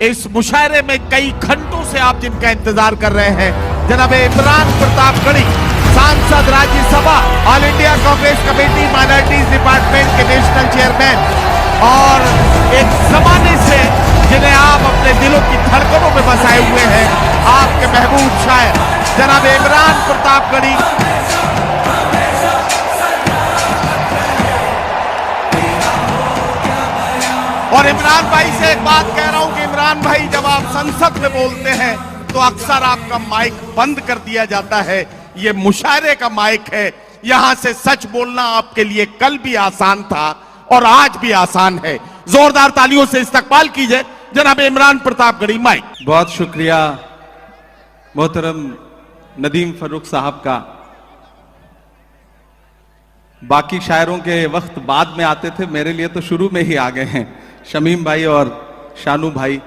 इस मुशायरे में कई घंटों से आप जिनका इंतजार कर रहे हैं, जनाब इमरान प्रतापगढ़ी, सांसद Rajya Sabha, all India Congress committee minorities department के नेशनल चेयरमैन, और एक जमाने से जिन्हें आप अपने दिलों की धड़कनों में बसाए हुए हैं, आपके महबूब शायर जनाब इमरान प्रतापगढ़ी। और इमरान भाई से एक बात कह रहा हूं कि इमरान भाई, जब आप संसद में बोलते हैं तो अक्सर आपका माइक बंद कर दिया जाता है। ये मुशायरे का माइक है, यहां से सच बोलना आपके लिए कल भी आसान था और आज भी आसान है। जोरदार तालियों से इस्तकबाल कीजिए जनाब इमरान प्रतापगढ़ी। माइक। बहुत शुक्रिया मोहतरम नदीम फरूक साहब का। बाकी शायरों के वक्त बाद में आते थे, मेरे लिए तो शुरू में ही आ गए हैं। शमीम भाई और शानू भाई,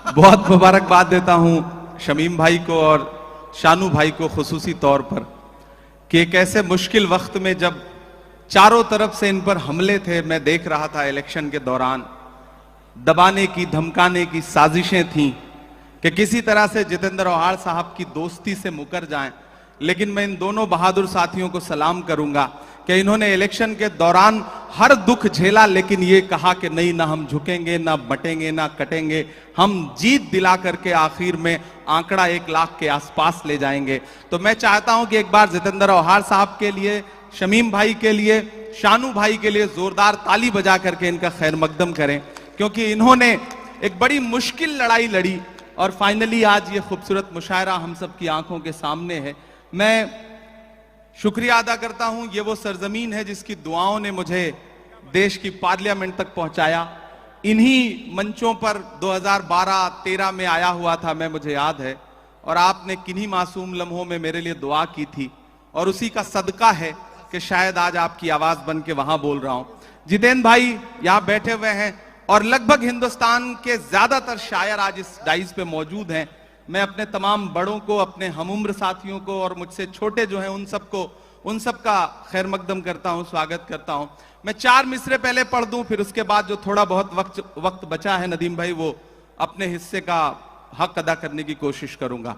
बहुत मुबारकबाद देता हूं शमीम भाई को और शानू भाई को खुसूसी तौर पर कि एक ऐसे मुश्किल वक्त में जब चारों तरफ से इन पर हमले थे, मैं देख रहा था इलेक्शन के दौरान दबाने की, धमकाने की साजिशें थीं कि किसी तरह से जितेंद्र औहाड़ साहब की दोस्ती से मुकर जाएं। लेकिन मैं इन दोनों बहादुर साथियों को सलाम करूंगा कि इन्होंने इलेक्शन के दौरान हर दुख झेला, लेकिन ये कहा कि नहीं, ना हम झुकेंगे, ना बटेंगे, ना कटेंगे, हम जीत दिला करके आखिर में आंकड़ा 1 लाख के आसपास ले जाएंगे। तो मैं चाहता हूं कि एक बार जितेंद्र औहाड़ साहब के लिए, शमीम भाई के लिए, शानू भाई के लिए जोरदार ताली बजा करके इनका खैर मकदम करें, क्योंकि इन्होंने एक बड़ी मुश्किल लड़ाई लड़ी और फाइनली आज ये खूबसूरत मुशायरा हम सब की आंखों के सामने है। मैं शुक्रिया अदा करता हूं, ये वो सरजमीन है जिसकी दुआओं ने मुझे देश की पार्लियामेंट तक पहुंचाया। इन्हीं मंचों पर 2012-13 में आया हुआ था मैं, मुझे याद है, और आपने किन्हीं मासूम लम्हों में मेरे लिए दुआ की थी और उसी का सदका है कि शायद आज आपकी आवाज बन के वहां बोल रहा हूं। जितेंद्र भाई यहां बैठे हुए हैं और लगभग हिंदुस्तान के ज्यादातर शायर आज इस डाइस पे मौजूद हैं। मैं अपने तमाम बड़ों को, अपने हमुम्र साथियों को और मुझसे छोटे जो हैं उन सब का खैर मकदम करता हूं, स्वागत करता हूं। मैं 4 मिसरे पहले पढ़ दूं, फिर उसके बाद जो थोड़ा बहुत वक्त बचा है नदीम भाई, वो अपने हिस्से का हक अदा करने की कोशिश करूंगा।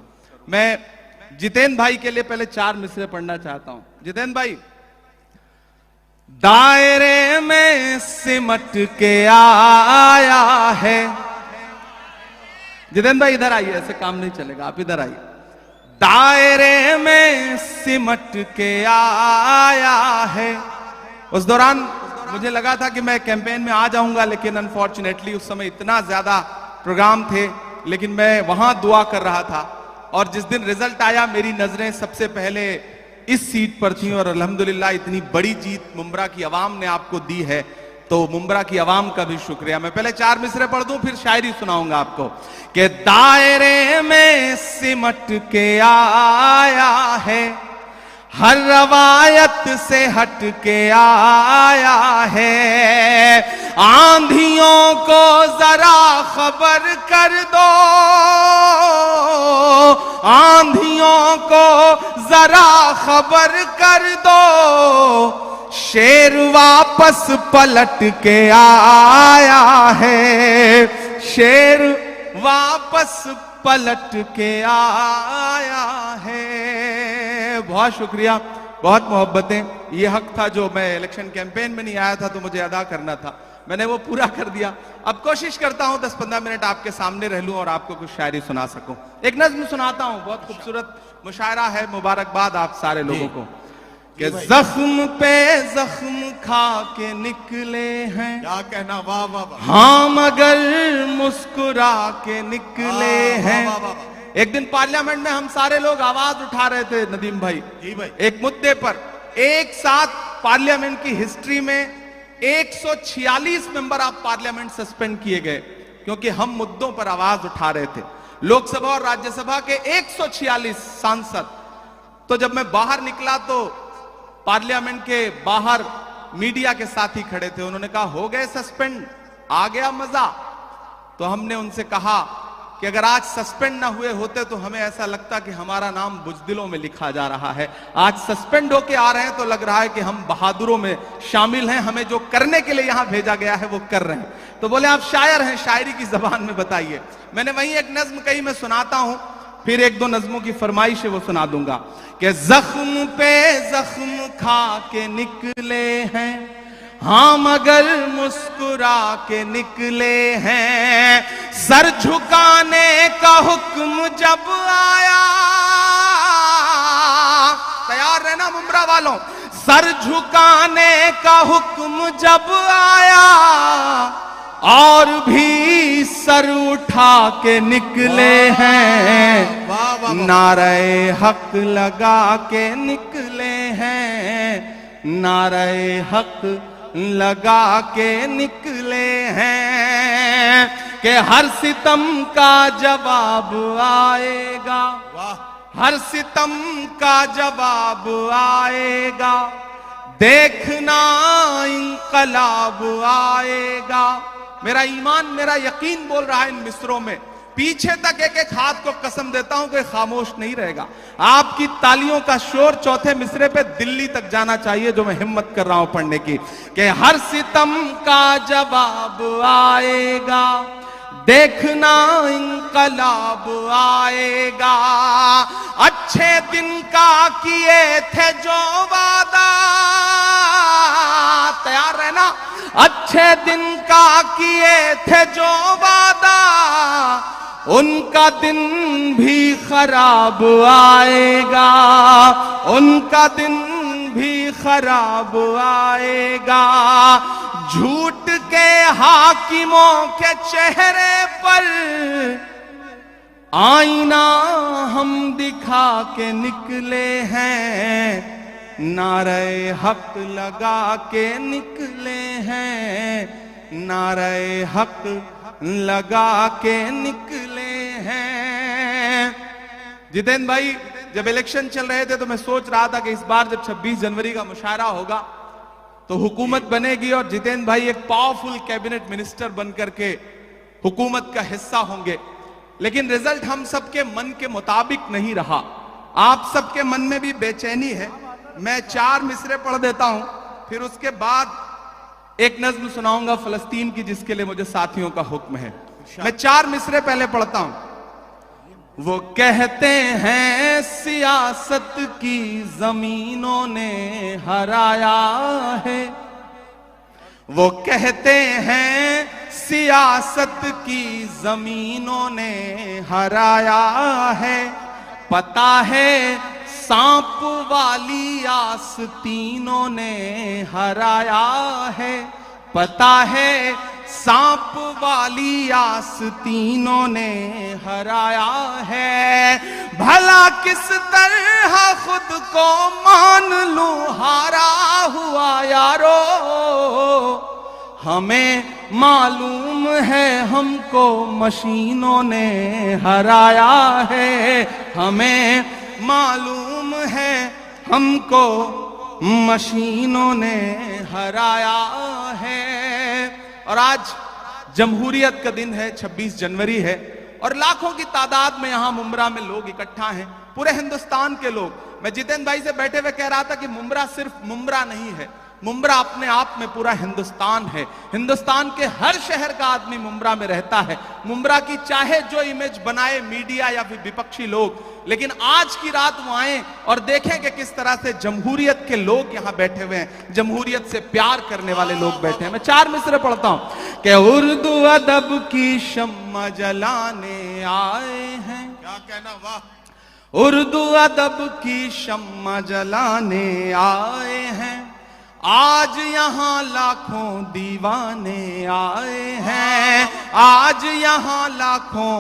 मैं जितेंद्र भाई के लिए पहले 4 मिसरे पढ़ना चाहता हूं। जितेंद्र भाई, दायरे में सिमट के आया है। जितेंद्र भाई इधर आइए, ऐसे काम नहीं चलेगा, आप इधर आइए। दायरे में सिमट के आया है। उस दौरान मुझे लगा था कि मैं कैंपेन में आ जाऊंगा, लेकिन अनफॉर्चुनेटली उस समय इतना ज्यादा प्रोग्राम थे, लेकिन मैं वहां दुआ कर रहा था और जिस दिन रिजल्ट आया मेरी नजरें सबसे पहले इस सीट पर थी और अल्हम्दुलिल्लाह इतनी बड़ी जीत मुंब्रा की आवाम ने आपको दी है, तो मुंब्रा की आवाम का भी शुक्रिया। मैं पहले 4 मिसरे पढ़ दूं, फिर शायरी सुनाऊंगा आपको कि दायरे में सिमट के आया है, हर रवायत से हट के आया है, आंधियों को जरा खबर कर दो, आंधियों को जरा खबर कर दो, शेर वापस पलट के आया है, शेर वापस पलट के आया है। बहुत शुक्रिया, बहुत मोहब्बतें। ये हक था जो मैं इलेक्शन कैंपेन में नहीं आया था तो मुझे अदा करना था, मैंने वो पूरा कर दिया। अब कोशिश करता हूं 10-15 मिनट आपके सामने रह लूं और आपको कुछ शायरी सुना सकूं। एक नज्म सुनाता हूं, बहुत खूबसूरत मुशायरा है। मुबारकबाद आप सारे लोगों को कि जख्म पे जख्म खा के निकले हैं, क्या कहना, वाह वाह वाह, हाँ मगर मुस्कुरा के निकले हैं। एक दिन पार्लियामेंट में हम सारे लोग आवाज उठा रहे थे नदीम भाई, जी भाई, एक मुद्दे पर। एक साथ पार्लियामेंट की हिस्ट्री में 146 मेंबर ऑफ पार्लियामेंट सस्पेंड किए गए क्योंकि हम मुद्दों पर आवाज उठा रहे थे। लोकसभा और राज्यसभा के 146 सांसद। तो जब मैं बाहर निकला तो पार्लियामेंट के बाहर मीडिया के साथी खड़े थे, उन्होंने कहा हो गए सस्पेंड, आ गया मजा। तो हमने उनसे कहा कि अगर आज सस्पेंड ना हुए होते तो हमें ऐसा लगता कि हमारा नाम बुज़दिलों में लिखा जा रहा है। आज सस्पेंड होके आ रहे हैं तो लग रहा है कि हम बहादुरों में शामिल हैं, हमें जो करने के लिए यहां भेजा गया है वो कर रहे हैं। तो बोले आप शायर हैं, शायरी की जबान में बताइए। मैंने वहीं एक नज्म कही, मैं सुनाता हूं, फिर एक दो नज्मों की फरमाइश है वो सुना दूंगा कि जख्म पे जख्म खा के निकले हैं, हाँ मगर मुस्कुरा के निकले हैं। सर झुकाने का हुक्म जब आया, तैयार रहना मुमरा वालों, सर झुकाने का हुक्म जब आया और भी सर उठा के निकले हैं, नारे हक लगा के निकले हैं, नारे हक लगा के निकले हैं कि हर सितम का जवाब आएगा, हर सितम का जवाब आएगा, देखना इंकलाब आएगा। मेरा ईमान, मेरा यकीन बोल रहा है इन मिसरों में, पीछे तक एक एक हाथ को कसम देता हूं कि खामोश नहीं रहेगा। आपकी तालियों का शोर चौथे मिसरे पे दिल्ली तक जाना चाहिए, जो मैं हिम्मत कर रहा हूं पढ़ने की, कि हर सितम का जवाब आएगा, देखना इंकलाब आएगा। अच्छे दिन का किए थे जो वादा, तैयार रहना, अच्छे दिन का किए थे जो वादा, उनका दिन भी खराब आएगा, उनका दिन भी खराब आएगा। झूठ के हाकिमों के चेहरे पर आईना हम दिखा के निकले हैं, नारे हक लगा के निकले हैं, नारे हक लगा के निकले हैं। जितेंद्र भाई, जब इलेक्शन चल रहे थे तो मैं सोच रहा था कि इस बार जब 26 जनवरी का मुशायरा होगा तो हुकूमत बनेगी और जितेंद्र भाई एक पावरफुल कैबिनेट मिनिस्टर बनकर के हुकूमत का हिस्सा होंगे, लेकिन रिजल्ट हम सबके मन के मुताबिक नहीं रहा। आप सबके मन में भी बेचैनी है। मैं 4 मिसरे पढ़ देता हूं, फिर उसके बाद एक नज्म सुनाऊंगा फलस्तीन की, जिसके लिए मुझे साथियों का हुक्म है। मैं 4 मिसरे पहले पढ़ता हूं। वो कहते हैं सियासत की जमीनों ने हराया है, वो कहते हैं सियासत की जमीनों ने हराया है। पता है सांप वाली आस्तीनों ने हराया है, पता है सांप वाली आस्तीनों ने हराया है। भला किस तरह खुद को मान लूं हारा हुआ यारो, हमें मालूम है हमको मशीनों ने हराया है, हमें मालूम है हमको मशीनों ने हराया है। और आज जमहूरियत का दिन है, 26 जनवरी है, और लाखों की तादाद में यहां मुमरा में लोग इकट्ठा हैं, पूरे हिंदुस्तान के लोग। मैं जितेंद्र भाई से बैठे हुए कह रहा था कि मुमरा सिर्फ मुमरा नहीं है, मुमरा अपने आप में पूरा हिंदुस्तान है। हिंदुस्तान के हर शहर का आदमी मुमरा में रहता है। मुमरा की चाहे जो इमेज बनाए मीडिया या फिर विपक्षी लोग, लेकिन आज की रात वो आए और देखें कि किस तरह से जमहूरियत के लोग यहां बैठे हुए हैं, जमहूरियत से प्यार करने वाले लोग बैठे हैं। मैं 4 मिसरे पढ़ता हूं कि उर्दू अदब की शम्मा जलाने आए हैं। क्या कहना, वाह। उर्दू अदब की शम्मा जलाने आए हैं, आज यहाँ लाखों दीवाने आए हैं, आज यहाँ लाखों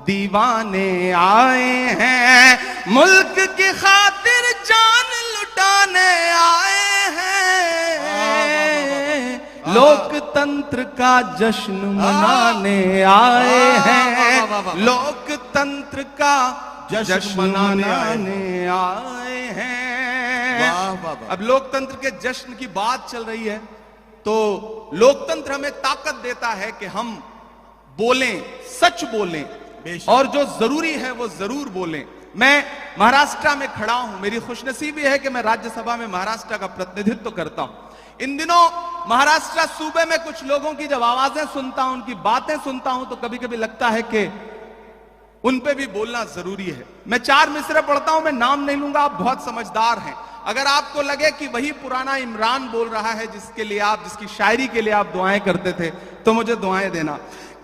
दीवाने आए हैं। मुल्क की खातिर जान लुटाने आए हैं, लोकतंत्र का जश्न मनाने आए हैं, लोकतंत्र का जश्न मनाने आए हैं। अब लोकतंत्र के जश्न की बात चल रही है, तो लोकतंत्र हमें ताकत देता है कि हम बोलें, सच बोलें, और जो जरूरी है वो जरूर बोलें। मैं महाराष्ट्र में खड़ा हूं, मेरी खुशनसीबी है कि मैं राज्यसभा में महाराष्ट्र का प्रतिनिधित्व करता हूं। इन दिनों महाराष्ट्र सूबे में कुछ लोगों की जब आवाजें सुनता हूं, उनकी बातें सुनता हूं, तो कभी कभी लगता है कि उन पे भी बोलना जरूरी है। मैं 4 मिसरे पढ़ता हूं, मैं नाम नहीं लूंगा, आप बहुत समझदार हैं। अगर आपको लगे कि वही पुराना इमरान बोल रहा है जिसके लिए आप, जिसकी शायरी के लिए आप दुआएं करते थे, तो मुझे दुआएं देना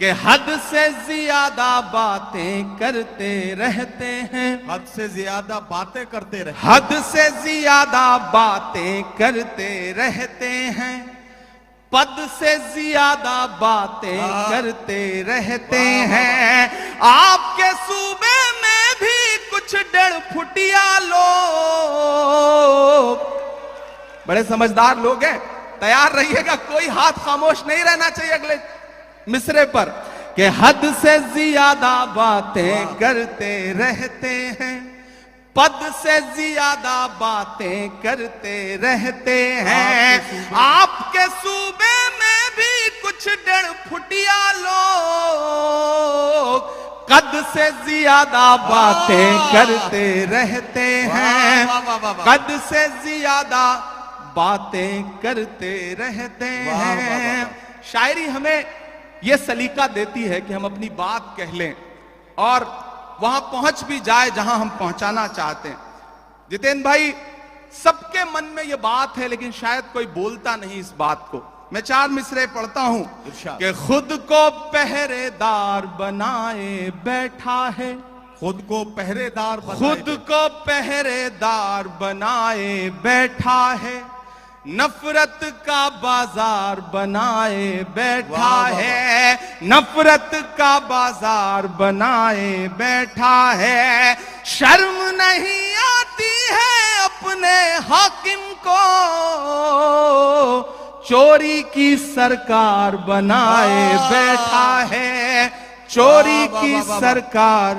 कि हद से ज्यादा बातें करते रहते हैं, हद से ज्यादा बातें करते रहे, हद से ज्यादा बातें करते रहते हैं, पद से ज्यादा बातें करते रहते हैं। आपके सूबे में भी कुछ 1.5 फुटिया लोग, बड़े समझदार लोग हैं, तैयार रहिएगा, कोई हाथ खामोश नहीं रहना चाहिए अगले मिसरे पर, कि हद से ज्यादा बातें करते रहते हैं, पद से ज्यादा बातें करते रहते हैं। आपके सूबे में भी कुछ 1.5 फुटिया लोग कद से ज्यादा बातें करते रहते हैं, कद से ज्यादा बातें करते रहते हैं। शायरी हमें यह सलीका देती है कि हम अपनी बात कह लें और वहां पहुंच भी जाए जहां हम पहुंचाना चाहते हैं। जितेंद्र भाई, सबके मन में यह बात है, लेकिन शायद कोई बोलता नहीं इस बात को। मैं 4 मिसरे पढ़ता हूं कि खुद को पहरेदार बनाए बैठा है, खुद को पहरेदार, खुद को पहरेदार बनाए बैठा है, नफरत का बाजार बनाए बैठा है, नफरत का बाजार बनाए बैठा है। शर्म नहीं आती है अपने हाकिम को, चोरी की सरकार बनाए बैठा है, चोरी की सरकार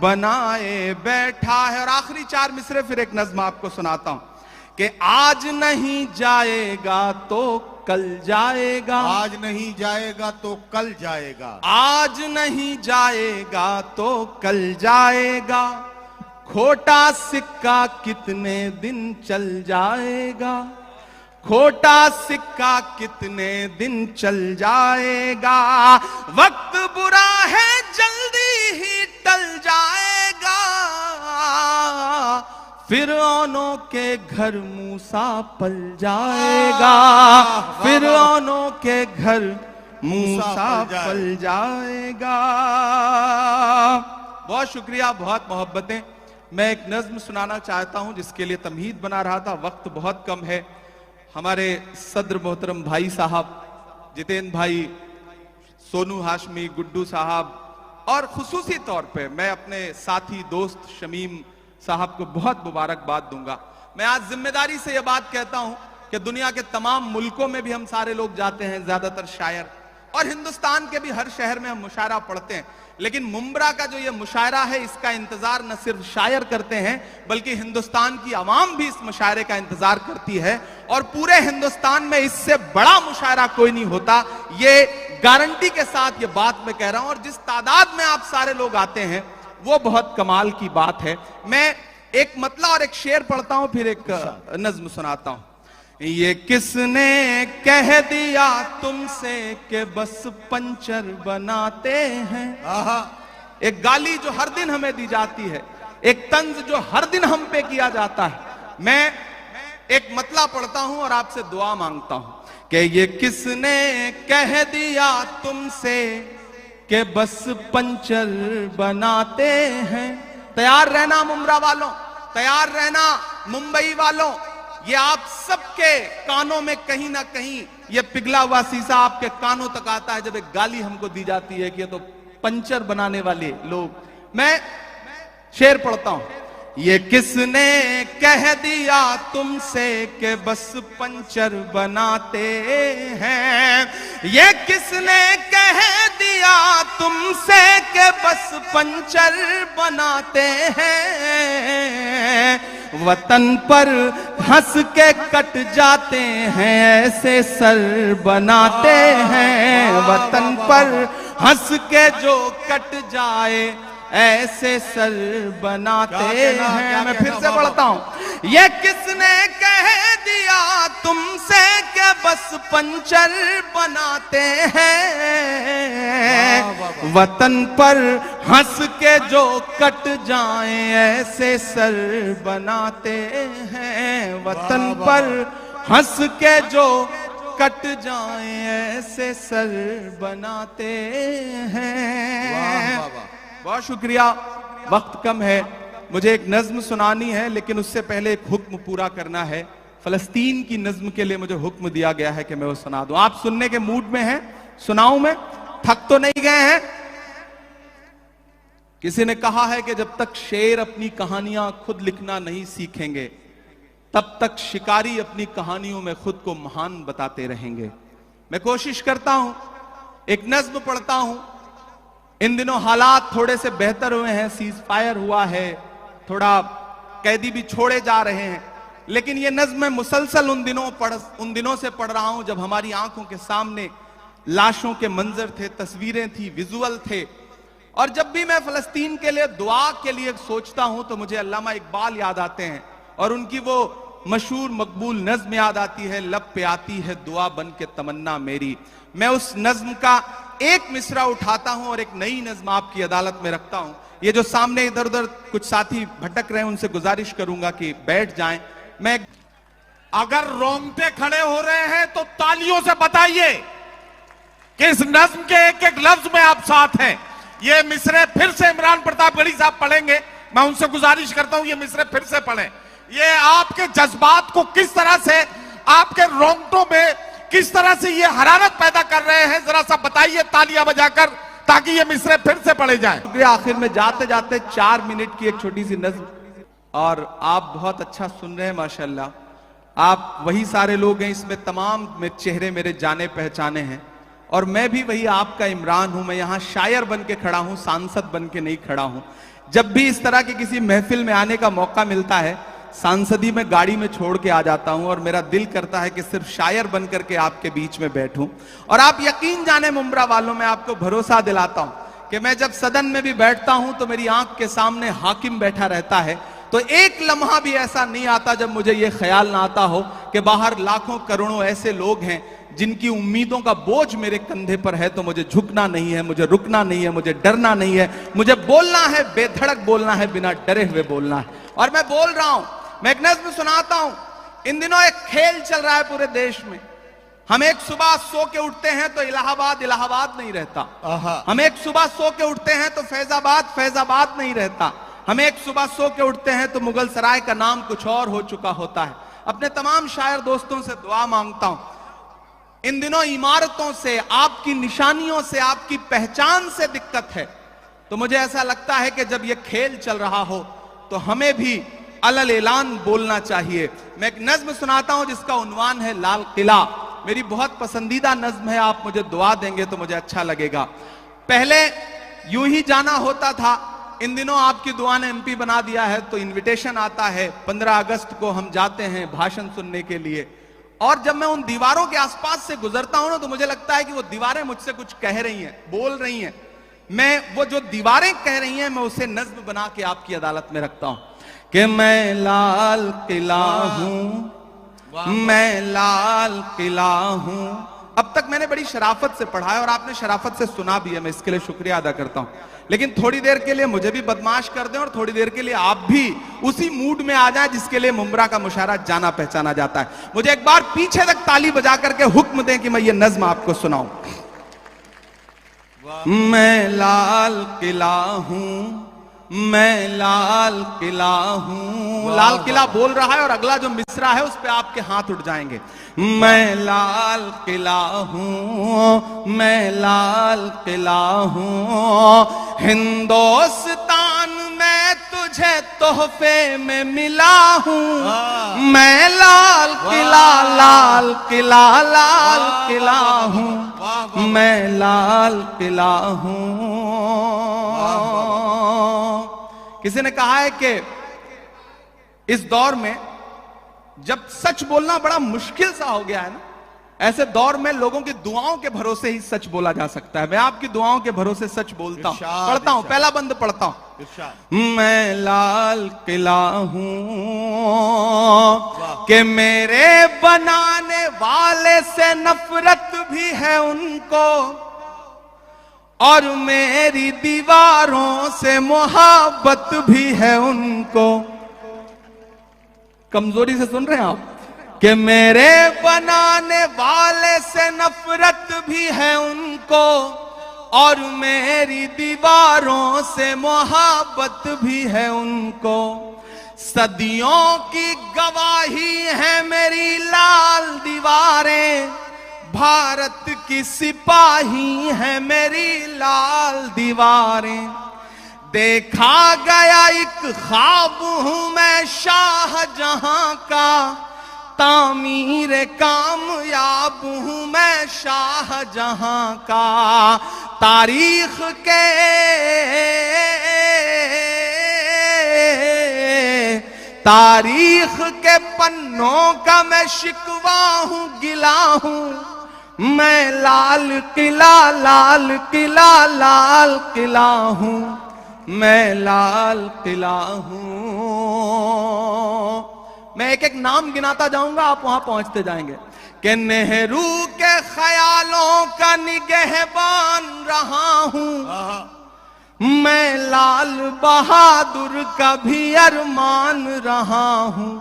बनाए बैठा है। और आखिरी 4 मिसरे फिर एक नज्म आपको सुनाता हूं कि आज नहीं जाएगा तो कल जाएगा, आज नहीं जाएगा तो कल जाएगा, आज नहीं जाएगा तो कल जाएगा, खोटा सिक्का कितने दिन चल जाएगा, खोटा सिक्का कितने दिन चल जाएगा, वक्त बुरा है जल्दी ही टल जाएगा, फिरौनों के घर मूसा पल जाएगा, फिरौनों के घर मूसा पल जाएगा। बहुत शुक्रिया, बहुत मोहब्बतें। मैं एक नज्म सुनाना चाहता हूं जिसके लिए तमहीद बना रहा था, वक्त बहुत कम है। हमारे सदर मोहतरम भाई साहब जितेंद्र भाई, सोनू हाशमी, गुड्डू साहब और खुसूसी तौर पे मैं अपने साथी दोस्त शमीम साहब को बहुत मुबारकबाद दूंगा। मैं आज जिम्मेदारी से यह बात कहता हूं कि दुनिया के तमाम मुल्कों में भी हम सारे लोग जाते हैं, ज्यादातर शायर, और हिंदुस्तान के भी हर शहर में हम मुशायरा पढ़ते हैं, लेकिन मुंब्रा का जो ये मुशायरा है इसका इंतजार न सिर्फ शायर करते हैं बल्कि हिंदुस्तान की आवाम भी इस मुशायरे का इंतजार करती है, और पूरे हिंदुस्तान में इससे बड़ा मुशायरा कोई नहीं होता। ये गारंटी के साथ ये बात मैं कह रहा हूं, और जिस तादाद में आप सारे लोग आते हैं वो बहुत कमाल की बात है। मैं एक मतला और एक शेर पढ़ता हूं, फिर एक नज्म सुनाता हूं। ये किसने कह दिया तुमसे कि बस पंचर बनाते हैं, एक गाली जो हर दिन हमें दी जाती है, एक तंज जो हर दिन हम पे किया जाता है। मैं एक मतला पढ़ता हूं और आपसे दुआ मांगता हूं कि ये किसने कह दिया तुमसे कि बस पंचर बनाते हैं। तैयार रहना मुंब्रा वालों, तैयार रहना मुंबई वालों, ये आप सबके कानों में कहीं ना कहीं ये पिघला हुआ शीशा आपके कानों तक आता है जब एक गाली हमको दी जाती है कि ये तो पंचर बनाने वाले लोग। मैं शेर पढ़ता हूं। ये किसने कह दिया तुमसे कि बस पंचर बनाते हैं, ये किसने कह दिया तुमसे कि बस पंचर बनाते हैं, वतन पर हंस के कट जाते हैं ऐसे सर बनाते हैं, वतन पर हंस के जो कट जाए ऐसे सर बनाते हैं। मैं फिर से पढ़ता हूं। ये किसने कह दिया तुमसे कि बस पंचर बनाते हैं। वतन पर हंस के जो कट जाएं ऐसे सर बनाते हैं। वतन पर हंस के जो कट जाएं ऐसे सर बनाते हैं। बहुत शुक्रिया। वक्त कम है, मुझे एक नज्म सुनानी है, लेकिन उससे पहले एक हुक्म पूरा करना है। फलस्तीन की नज्म के लिए मुझे हुक्म दिया गया है कि मैं वो सुना दूं। आप सुनने के मूड में हैं? सुनाऊं मैं? थक तो नहीं गए हैं? किसी ने कहा है कि जब तक शेर अपनी कहानियां खुद लिखना नहीं सीखेंगे तब तक शिकारी अपनी कहानियों में खुद को महान बताते रहेंगे। मैं कोशिश करता हूं, एक नज्म पढ़ता हूं। इन दिनों हालात थोड़े से बेहतर हुए हैं, सीज फायर हुआ है, थोड़ा कैदी भी छोड़े जा रहे हैं, लेकिन यह नज्म मैं मुसलसल उन दिनों से पढ़ रहा हूं जब हमारी आंखों के सामने लाशों के मंजर थे, तस्वीरें थी, विजुअल थे। और जब भी मैं फलस्तीन के लिए दुआ के लिए सोचता हूं तो मुझे अल्लामा इकबाल याद आते हैं और उनकी वो मशहूर मकबूल नज्म याद आती है, लब पे आती है दुआ बन के तमन्ना मेरी। मैं उस नज्म का एक मिसरा उठाता हूं और एक नई नज्म आपकी अदालत में रखता हूं। ये जो सामने इधर उधर कुछ साथी भटक रहे हैं उनसे गुजारिश करूंगा कि बैठ जाएं। मैं अगर रोंगटे खड़े हो रहे हैं तो तालियों से बताइए कि इस नज्म के एक एक लफ्ज में आप साथ हैं। ये मिसरे फिर से इमरान प्रतापगढ़ी साहब पढ़ेंगे। मैं उनसे गुजारिश करता हूं ये मिसरे फिर से पढ़ें। ये आपके जज्बात को किस तरह से, आपके रोंगटों में किस तरह से ये हरारत पैदा कर रहे हैं, जरा सा बताइए तालियां बजाकर, ताकि ये मिसरे फिर से पढ़े जाएं। आखिर में जाते जाते 4 मिनट की एक छोटी सी नज्म, और आप बहुत अच्छा सुन रहे हैं माशाल्लाह। आप वही सारे लोग हैं, इसमें तमाम में चेहरे मेरे जाने पहचाने हैं, और मैं भी वही आपका इमरान हूं। मैं यहां शायर बन के खड़ा हूं, सांसद बन के नहीं खड़ा हूं। जब भी इस तरह की किसी महफिल में आने का मौका मिलता है, सांसदी में गाड़ी में छोड़ के आ जाता हूं और मेरा दिल करता है कि सिर्फ शायर बन करके आपके बीच में बैठूं। और आप यकीन जाने मुंब्रा वालों, में आपको भरोसा दिलाता हूं कि मैं जब सदन में भी बैठता हूं तो मेरी आंख के सामने हाकिम बैठा रहता है, तो एक लम्हा भी ऐसा नहीं आता जब मुझे यह ख्याल ना आता हो कि बाहर लाखों करोड़ों ऐसे लोग हैं जिनकी उम्मीदों का बोझ मेरे कंधे पर है। तो मुझे झुकना नहीं है, मुझे रुकना नहीं है, मुझे डरना नहीं है, मुझे बोलना है, बेधड़क बोलना है, बिना डरे हुए बोलना है। और मैं बोल रहा हूं। मैं एक नज्म सुनाता हूं। इन दिनों एक खेल चल रहा है पूरे देश में। हम एक सुबह सो के उठते हैं तो इलाहाबाद इलाहाबाद नहीं रहता। हम एक सुबह सो के उठते हैं तो फैजाबाद फैजाबाद नहीं रहता। हम एक सुबह सो के उठते हैं तो मुगल सराय का नाम कुछ और हो चुका होता है। अपने तमाम शायर दोस्तों से दुआ मांगता हूं, इन दिनों इमारतों से, आपकी निशानियों से, आपकी पहचान से दिक्कत है। तो मुझे ऐसा लगता है कि जब यह खेल चल रहा हो तो हमें भी अलल ऐलान बोलना चाहिए। मैं एक नज्म सुनाता हूं जिसका उन्वान है लाल किला। मेरी बहुत पसंदीदा नज्म है, आप मुझे दुआ देंगे तो मुझे अच्छा लगेगा। पहले यूं ही जाना होता था, इन दिनों आपकी दुआ ने एमपी बना दिया है, तो इनविटेशन आता है। 15 अगस्त को हम जाते हैं भाषण सुनने के लिए, और जब मैं उन दीवारों के आसपास से गुजरता हूं ना तो मुझे लगता है कि वो दीवारें मुझसे कुछ कह रही हैं, बोल रही हैं। मैं वो जो दीवारें कह रही हैं मैं उसे नज्म बना के आपकी अदालत में रखता हूं कि मैं लाल किला हूं, मैं लाल किला हूं। अब तक मैंने बड़ी शराफत से पढ़ा है और आपने शराफत से सुना भी है, मैं इसके लिए शुक्रिया अदा करता हूं। लेकिन थोड़ी देर के लिए मुझे भी बदमाश कर दें और थोड़ी देर के लिए आप भी उसी मूड में आ जाएं जिसके लिए मुंब्रा का मुशायरा जाना पहचाना जाता है। मुझे एक बार पीछे तक ताली बजा करके हुक्म दें कि मैं ये नज्म आपको सुनाऊं। मैं लाल किला हूं, मैं लाल किला हूं। लाल किला बोल रहा है और अगला जो मिसरा है उस पे आपके हाथ उठ जाएंगे। मैं लाल किला हूं, मैं लाल किला हूं। हिंदुस्तान में तुझे तोहफे में मिला हूं। मैं लाल किला, लाल किला, लाल किला हूं। मैं लाल किला हूं। किसी ने कहा है कि इस दौर में जब सच बोलना बड़ा मुश्किल सा हो गया है ना, ऐसे दौर में लोगों की दुआओं के भरोसे ही सच बोला जा सकता है। मैं आपकी दुआओं के भरोसे सच बोलता हूं, इरशाद, पढ़ता हूं, इरशाद। पहला बंद पढ़ता हूं। इरशाद। मैं लाल किला हूं कि मेरे बनाने वाले से नफरत भी है उनको, और मेरी दीवारों से मोहब्बत भी है उनको। कमजोरी से सुन रहे हैं आप? कि मेरे बनाने वाले से नफरत भी है उनको, और मेरी दीवारों से मोहब्बत भी है उनको। सदियों की गवाही है मेरी लाल दीवारें, भारत की सिपाही है मेरी लाल दीवारें। देखा गया एक ख्वाब हूं मैं शाहजहां का, तामीर कामयाब हूं मैं शाहजहां का। तारीख के पन्नों का मैं शिकवा हूं, गिला हूं। मैं लाल किला, लाल किला, लाल किला हूं। मैं लाल किला हूं। मैं एक एक नाम गिनाता जाऊंगा, आप वहां पहुंचते जाएंगे। कि नेहरू के ख्यालों का निगहबान रहा हूं। मैं लाल बहादुर का भी अरमान रहा हूं।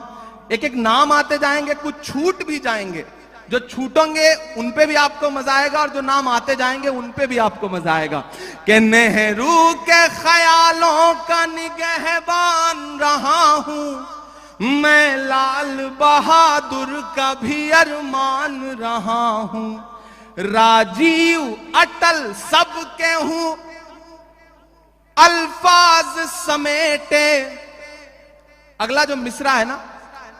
एक एक नाम आते जाएंगे, कुछ छूट भी जाएंगे। जो छूटेंगे उन पे भी आपको मजा आएगा, और जो नाम आते जाएंगे उन पे भी आपको मजा आएगा। कि नेहरू के ख्यालों का निगहबान रहा हूं। मैं लाल बहादुर का भी अरमान रहा हूं। राजीव अटल सबके हूं, अल्फाज समेटे। अगला जो मिसरा है ना,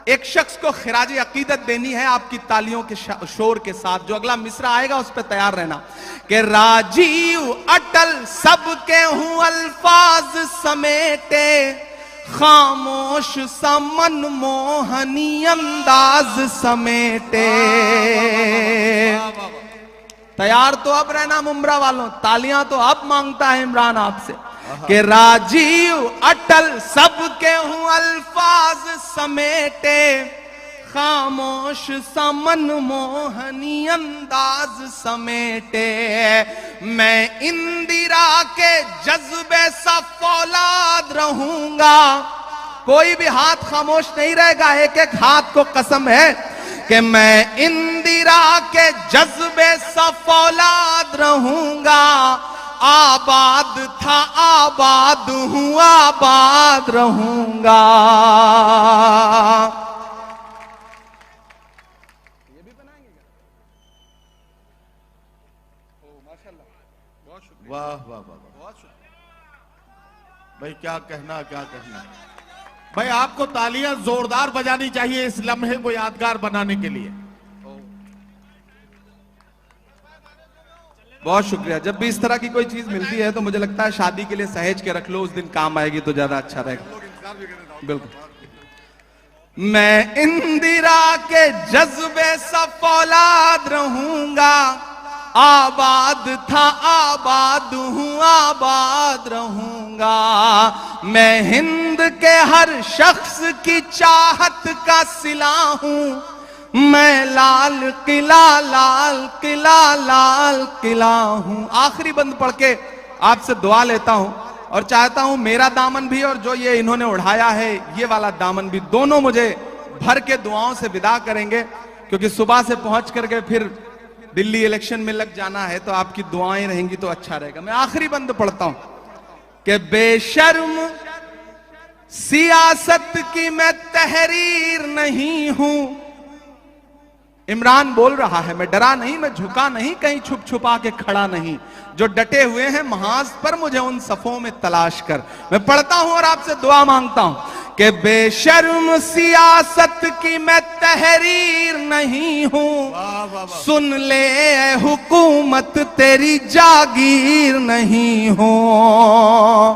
एक शख्स को खिराजी अकीदत देनी है आपकी तालियों के शोर के साथ। जो अगला मिसरा आएगा उस पर तैयार रहना। कि राजीव अटल सबके हूं, अल्फाज समेटे। खामोश सा मनमोहनी अंदाज समेटे। तैयार तो अब रहना मुमरा वालों, तालियां तो अब मांगता है इमरान आपसे। कि राजीव अटल सबके हूं, अल्फाज समेटे। खामोश सा मनमोहनी अंदाज समेटे। मैं इंदिरा के जज्बे सा फौलाद रहूंगा। कोई भी हाथ खामोश नहीं रहेगा, एक एक हाथ को कसम है कि मैं इंदिरा के जज्बे सा फौलाद रहूंगा। आबाद था आबाद हूं, आबाद रहूंगा। वाह वाह वाह, भाई क्या कहना, क्या कहना। भाई आपको तालियां जोरदार बजानी चाहिए इस लम्हे को यादगार बनाने के लिए। बहुत शुक्रिया। जब भी इस तरह की कोई चीज मिलती है तो मुझे लगता है शादी के लिए सहेज के रख लो, उस दिन काम आएगी तो ज्यादा अच्छा रहेगा। बिल्कुल। मैं इंदिरा के जज्बे सा फौलाद रहूंगा। आबाद था आबाद हूं, आबाद रहूंगा। मैं हिंद के हर शख्स की चाहत का सिला हूं। मैं लाल किला, लाल किला, लाल किला हूं। आखिरी बंद पढ़ के आपसे दुआ लेता हूं और चाहता हूं मेरा दामन भी और जो ये इन्होंने उड़ाया है ये वाला दामन भी, दोनों मुझे भर के दुआओं से विदा करेंगे, क्योंकि सुबह से पहुंच करके फिर दिल्ली इलेक्शन में लग जाना है, तो आपकी दुआएं रहेंगी तो अच्छा रहेगा। मैं आखिरी बंद पढ़ता हूं कि बेशर्म सियासत की मैं तहरीर नहीं हूं। इमरान बोल रहा है, मैं डरा नहीं, मैं झुका नहीं, कहीं छुप छुपा के खड़ा नहीं। जो डटे हुए हैं महाज पर मुझे उन सफों में तलाश कर। मैं पढ़ता हूं और आपसे दुआ मांगता हूं कि बेशर्म सियासत की मैं तहरीर नहीं हूं। सुन ले ए हुकूमत तेरी जागीर नहीं हूं।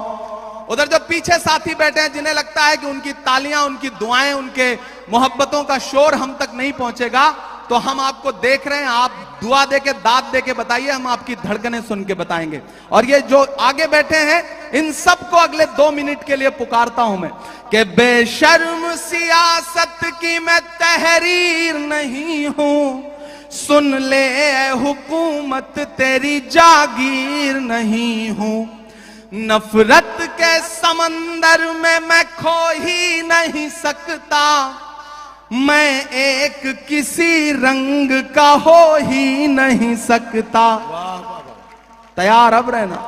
उधर जो पीछे साथी बैठे हैं जिन्हें लगता है कि उनकी तालियां, उनकी दुआएं, उनके मोहब्बतों का शोर हम तक नहीं पहुंचेगा, तो हम आपको देख रहे हैं, आप दुआ दे के, दाद दे के बताइए, हम आपकी धड़कनें सुन के बताएंगे। और ये जो आगे बैठे हैं, इन सबको अगले 2 मिनट के लिए पुकारता हूं मैं कि बेशर्म सियासत की मैं तहरीर नहीं हूं, सुन ले ए हुकूमत तेरी जागीर नहीं हूं, नफरत के समंदर में मैं खो ही नहीं सकता, मैं एक किसी रंग का हो ही नहीं सकता। तैयार अब रहना।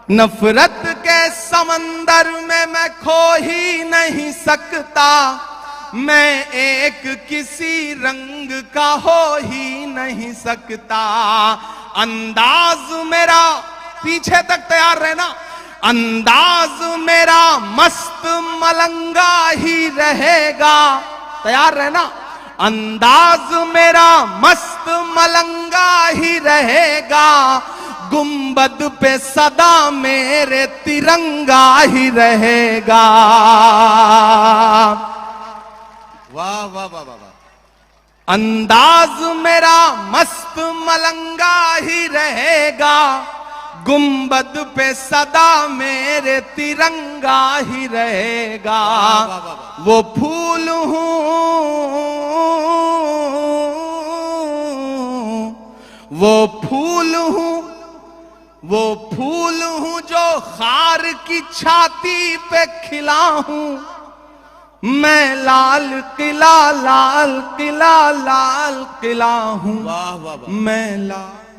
नफरत के समंदर में मैं खो ही नहीं सकता, मैं एक किसी रंग का हो ही नहीं सकता, अंदाज मेरा, पीछे तक तैयार रहना, अंदाज मेरा मस्त मलंगा ही रहेगा। तैयार रहना। अंदाज मेरा मस्त मलंगा ही रहेगा, गुंबद पे सदा मेरे तिरंगा ही रहेगा। वाह वाह वाह वाह। अंदाज मेरा मस्त मलंगा ही रहेगा, गुंबद पे सदा मेरे तिरंगा ही रहेगा। वो फूल हूं, वो फूल हूं, वो फूल हूं जो खार की छाती पे खिला हूं, मैं लाल किला, लाल किला, लाल किला हूं। वाह वाह वाह। मैं लाल